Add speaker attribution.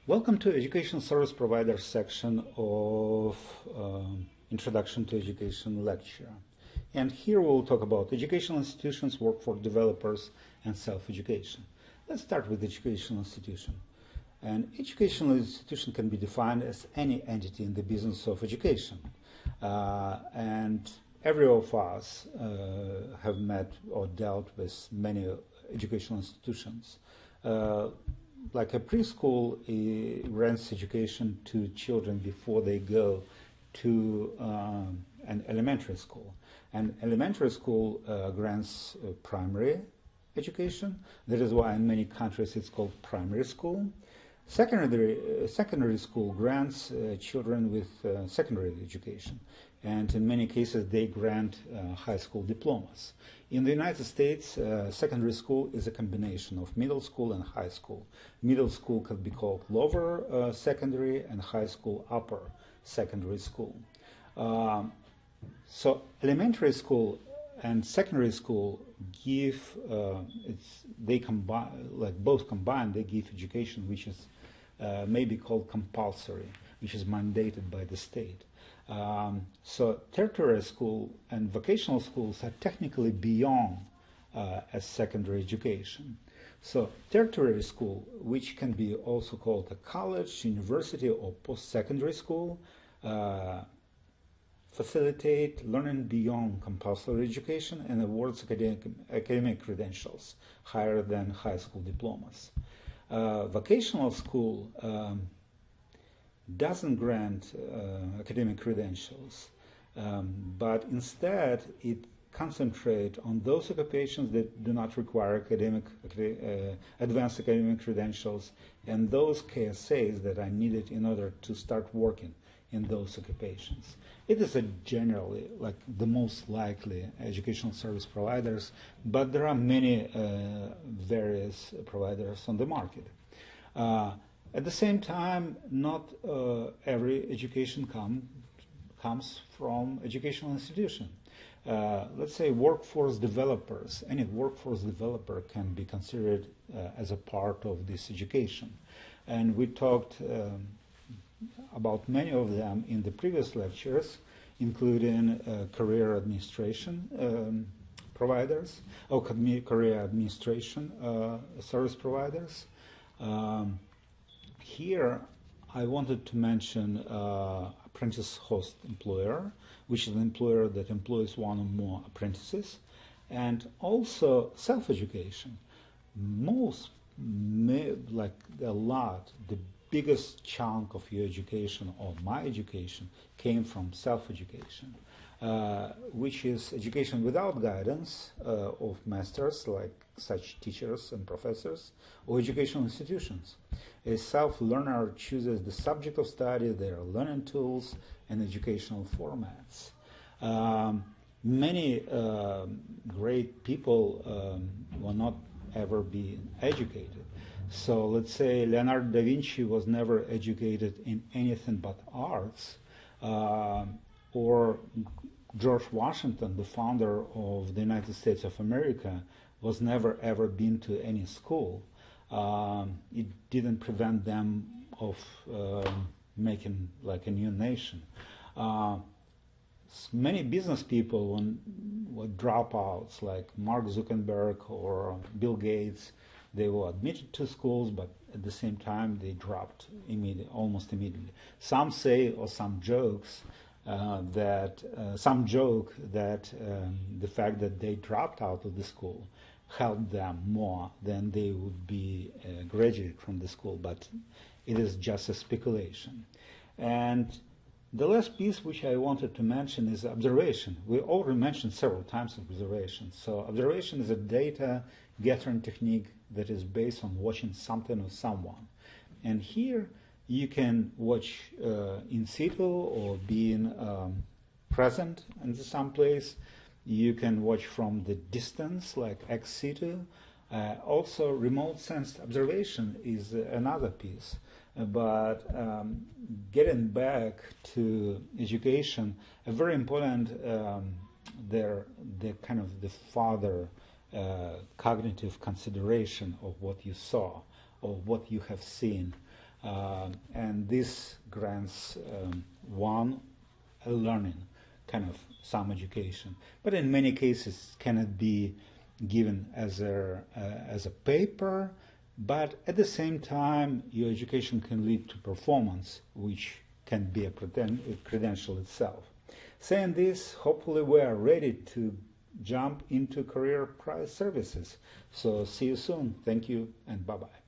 Speaker 1: Welcome to Education Service Provider section of Introduction to Education lecture. And here we'll talk about educational institutions, work for developers, and self-education. Let's start with educational institution. An educational institution can be defined as any entity in the business of education. And every of us have met or dealt with many educational institutions. Like a preschool grants education to children before they go to an elementary school. And elementary school grants primary education. That is why in many countries it's called primary school. Secondary school grants children with secondary education, and in many cases they grant high school diplomas. In the United States, secondary school is a combination of middle school and high school. Middle school can be called lower secondary, and high school upper secondary school. So elementary school and secondary school give they combine, like both combined, they give education which is maybe called compulsory, which is mandated by the state. So tertiary school and vocational schools are technically beyond a secondary education. So tertiary school, which can be also called a college, university, or post-secondary school, facilitate learning beyond compulsory education and awards academic credentials higher than high school diplomas. Vocational school doesn't grant academic credentials, but instead it concentrates on those occupations that do not require advanced academic credentials and those KSAs that are needed in order to start working in those occupations. It is generally like the most likely educational service providers, but there are many various providers on the market. At the same time, not every education comes from educational institution. Let's say workforce developers. Any workforce developer can be considered as a part of this education. And we talked about many of them in the previous lectures, including career administration providers, or career administration service providers. Here, I wanted to mention apprentice host employer, which is an employer that employs one or more apprentices, and also self-education. The biggest chunk of your education or my education came from self-education, which is education without guidance of masters like such teachers and professors or educational institutions. A self-learner chooses the subject of study, their learning tools, and educational formats. Many great people will not ever be educated. So let's say Leonardo da Vinci was never educated in anything but arts, or George Washington, the founder of the United States of America, was never ever been to any school. It didn't prevent them of making like a new nation. Many business people were dropouts, like Mark Zuckerberg or Bill Gates. They were admitted to schools, but at the same time they dropped almost immediately. Some say, or some joke that the fact that they dropped out of the school helped them more than they would be graduated from the school, but it is just a speculation. And the last piece which I wanted to mention is observation. We already mentioned several times observation. So observation is a data gathering technique that is based on watching something or someone. And here you can watch in situ or being present in some place. You can watch from the distance, like ex situ. Also, remote sensed observation is another piece. But getting back to education, a very important, the further cognitive consideration of what you saw or what you have seen. And this grants a learning, kind of some education. But in many cases, cannot be given as a paper, but at the same time, your education can lead to performance, which can be a credential itself. Saying this, hopefully we are ready to jump into career services. So see you soon. Thank you and bye-bye.